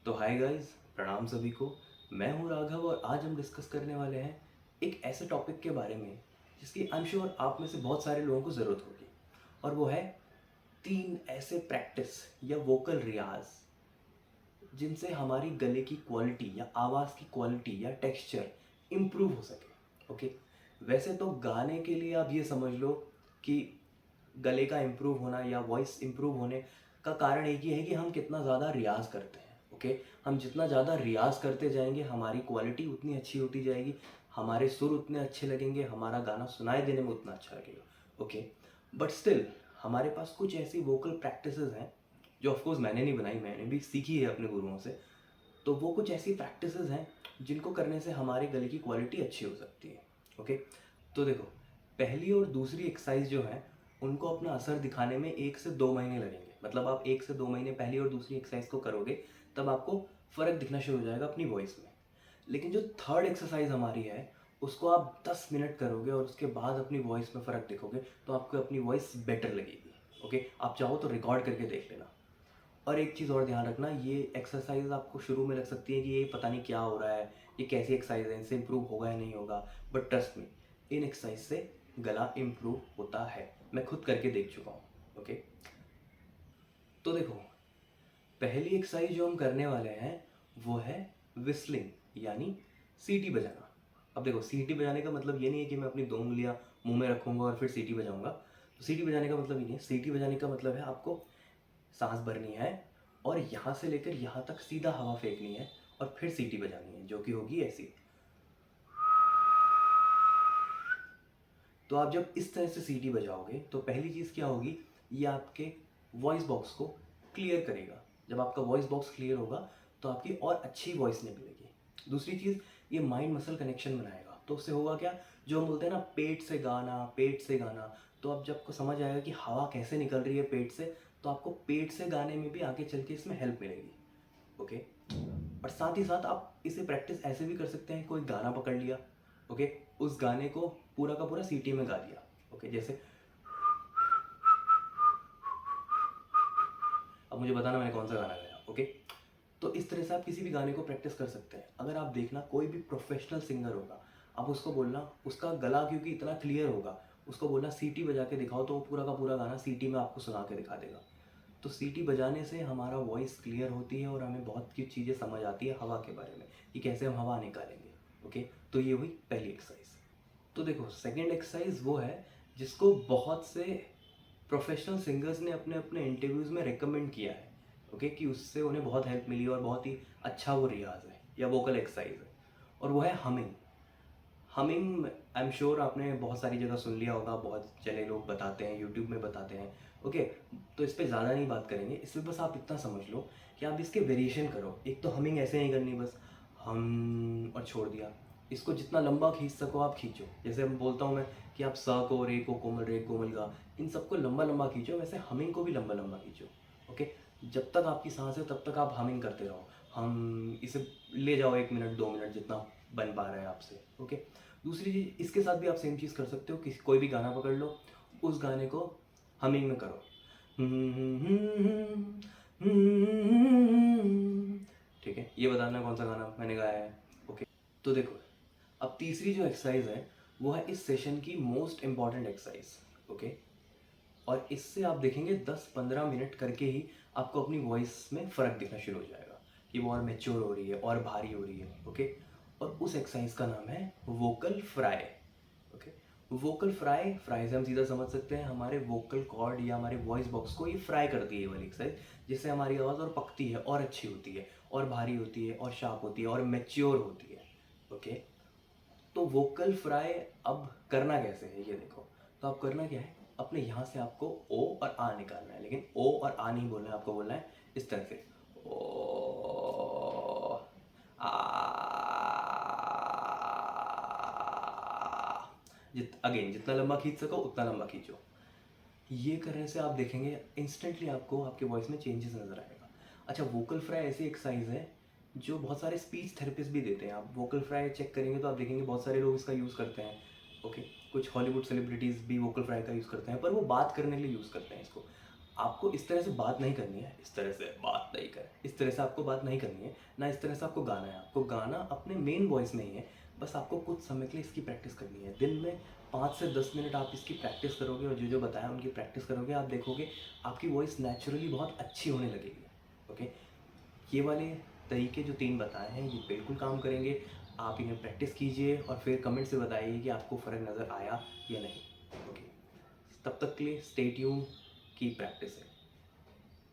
तो hi guys, प्रणाम सभी को। मैं हूं राघव और आज हम डिस्कस करने वाले हैं एक ऐसे टॉपिक के बारे में जिसकी आई एम श्योर आप में से बहुत सारे लोगों को ज़रूरत होगी। और वो है 3 ऐसे प्रैक्टिस या वोकल रियाज जिनसे हमारी गले की क्वालिटी या आवाज़ की क्वालिटी या टेक्सचर इम्प्रूव हो सके। ओके, वैसे तो गाने के लिए आप ये समझ लो कि गले का इम्प्रूव होना या वॉइस इम्प्रूव होने का कारण एक ही है कि हम कितना ज़्यादा रियाज़ करते हैं। ओके, हम जितना ज़्यादा रियाज़ करते जाएंगे हमारी क्वालिटी उतनी अच्छी होती जाएगी, हमारे सुर उतने अच्छे लगेंगे, हमारा गाना सुनाई देने में उतना अच्छा लगेगा। ओके, बट स्टिल हमारे पास कुछ ऐसी वोकल प्रैक्टिसेस हैं जो ऑफकोर्स मैंने नहीं बनाई, मैंने भी सीखी है अपने गुरुओं से। तो वो कुछ ऐसी प्रैक्टिसेस हैं जिनको करने से हमारे गले की क्वालिटी अच्छी हो सकती है। ओके, तो देखो, पहली और दूसरी एक्सरसाइज जो है उनको अपना असर दिखाने में 1 से 2 महीने लगेंगे। मतलब आप 1 से 2 महीने पहली और दूसरी एक्सरसाइज को करोगे तब आपको फ़र्क दिखना शुरू हो जाएगा अपनी वॉइस में। लेकिन जो थर्ड एक्सरसाइज हमारी है उसको आप 10 मिनट करोगे और उसके बाद अपनी वॉइस में फ़र्क देखोगे तो आपको अपनी वॉइस बेटर लगेगी। ओके, आप चाहो तो रिकॉर्ड करके देख लेना। और एक चीज़ और ध्यान रखना, ये एक्सरसाइज आपको शुरू में लग सकती है कि ये पता नहीं क्या हो रहा है, ये कैसी एक्सरसाइज है, इनसे इम्प्रूव होगा या नहीं होगा। But trust me, in exercise से गला इम्प्रूव होता है, मैं खुद करके देख चुका हूँ। ओके, तो देखो, पहली एक्सरसाइज जो हम करने वाले हैं वो है विस्लिंग यानी सीटी बजाना। अब देखो, सीटी बजाने का मतलब ये नहीं है कि मैं अपनी 2 उंगलियां मुंह में रखूंगा और फिर सीटी बजाऊंगा। तो सीटी बजाने का मतलब ये नहीं है। सीटी बजाने का मतलब है आपको सांस भरनी है और यहाँ से लेकर यहाँ तक सीधा हवा फेंकनी है और फिर सीटी बजानी है जो कि होगी ऐसी। तो आप जब इस तरह से सीटी बजाओगे तो पहली चीज़ क्या होगी, ये आपके वॉइस बॉक्स को क्लियर करेगा। जब आपका वॉइस बॉक्स क्लियर होगा तो आपकी और अच्छी वॉइस निकलेगी। दूसरी चीज़, ये माइंड मसल कनेक्शन बनाएगा। तो उससे होगा क्या, जो हम बोलते हैं ना पेट से गाना, पेट से गाना, तो अब जब आपको समझ आएगा कि हवा कैसे निकल रही है पेट से, तो आपको पेट से गाने में भी आगे चल के इसमें हेल्प मिलेगी। ओके, और साथ ही साथ आप इसे प्रैक्टिस ऐसे भी कर सकते हैं, कोई गाना पकड़ लिया, ओके, उस गाने को पूरा का पूरा सीटी में गा दिया। ओके, जैसे अब मुझे बताना मैंने कौन सा गाना गाया। ओके, तो इस तरह से आप किसी भी गाने को प्रैक्टिस कर सकते हैं। अगर आप देखना कोई भी प्रोफेशनल सिंगर होगा, आप उसको बोलना, उसका गला क्योंकि इतना क्लियर होगा, उसको बोलना सीटी बजा के दिखाओ तो वो पूरा का पूरा गाना सीटी में आपको सुना के दिखा देगा। तो सीटी बजाने से हमारा वॉइस क्लियर होती है और हमें बहुत कुछ चीज़ें समझ आती है हवा के बारे में कि कैसे हम हवा निकालेंगे। ओके, तो ये हुई पहली एक्सरसाइज। तो देखो, सेकेंड एक्सरसाइज वो है जिसको बहुत से प्रोफेशनल सिंगर्स ने अपने अपने इंटरव्यूज़ में रिकमेंड किया है। ओके, कि उससे उन्हें बहुत हेल्प मिली और बहुत ही अच्छा वो रियाज है या वोकल एक्सरसाइज है, और वो है humming. Humming I am sure आपने बहुत सारी जगह सुन लिया होगा, बहुत चले लोग बताते हैं, यूट्यूब में बताते हैं। ओके, तो इस पर ज़्यादा नहीं बात करेंगे, इसमें बस आप इतना समझ लो कि आप इसके वेरिएशन करो। एक तो हमिंग ऐसे नहीं करनी बस हम और छोड़ दिया, इसको जितना लंबा खींच सको आप खींचो। जैसे हम बोलता हूँ मैं कि आप स को, रे को, कोमल रे, कोमल गा, इन सबको लंबा लंबा खींचो, वैसे हमिंग को भी लंबा लंबा खींचो। ओके, जब तक आपकी सांस है तब तक आप हमिंग करते रहो। हम इसे ले जाओ 1 मिनट 2 मिनट जितना बन पा रहा है आपसे। ओके, दूसरी चीज़, इसके साथ भी आप सेम चीज़ कर सकते हो, किसी कोई भी गाना पकड़ लो, उस गाने को हमिंग में करो। ठीक है, ये बताना कौन सा गाना मैंने गाया है। ओके, तो देखो, अब तीसरी जो एक्सरसाइज है वो है इस सेशन की मोस्ट इम्पॉर्टेंट एक्सरसाइज। ओके, और इससे आप देखेंगे 10-15 मिनट करके ही आपको अपनी वॉइस में फ़र्क दिखना शुरू हो जाएगा कि वो और मैच्योर हो रही है और भारी हो रही है। ओके, और उस एक्सरसाइज का नाम है vocal fry. Okay, vocal fry, fry से हम सीधा समझ सकते हैं हमारे वोकल कॉर्ड या हमारे वॉइस बॉक्स को ये फ्राई करती है ये वाली एक्सरसाइज, जिससे हमारी आवाज़ और पकती है और अच्छी होती है और भारी होती है और शार्प होती है और मैच्योर होती है। ओके, तो वोकल फ्राई अब करना कैसे है ये देखो। तो आप करना क्या है, अपने यहाँ से आपको ओ और आ निकालना है, लेकिन ओ और आ नहीं बोलना है, आपको बोलना है इस तरह से, ओ आ। अगेन जितना लंबा खींच सको उतना लंबा खींचो। ये करने से आप देखेंगे इंस्टेंटली आपको आपके वॉइस में चेंजेस नज़र आएगा। अच्छा, वोकल फ्राई ऐसी एक्सरसाइज है जो बहुत सारे स्पीच थेरेपिस्ट भी देते हैं। आप वोकल फ्राई चेक करेंगे तो आप देखेंगे बहुत सारे लोग इसका यूज़ करते हैं। ओके, कुछ हॉलीवुड सेलिब्रिटीज़ भी वोकल फ्राई का यूज़ करते हैं, पर वो बात करने के लिए यूज़ करते हैं इसको। आपको इस तरह से बात नहीं करनी है, इस तरह से बात नहीं कर, इस तरह से आपको बात नहीं करनी है, ना इस तरह से आपको गाना है। आपको गाना अपने मेन वॉइस में ही है, बस आपको कुछ समय के लिए इसकी प्रैक्टिस करनी है। दिन में 5 से 10 मिनट आप इसकी प्रैक्टिस करोगे और जो-जो बताया उनकी प्रैक्टिस करोगे, आप देखोगे आपकी वॉइस नेचुरली बहुत अच्छी होने लगेगी। ओके? ये वाले तरीके जो 3 बताए हैं, ये बिल्कुल काम करेंगे। आप इन्हें प्रैक्टिस कीजिए और फिर कमेंट से बताइए कि आपको फ़र्क नज़र आया या नहीं। ओके? तब तक के लिए स्टे ट्यून्ड, कीप प्रैक्टिसिंग।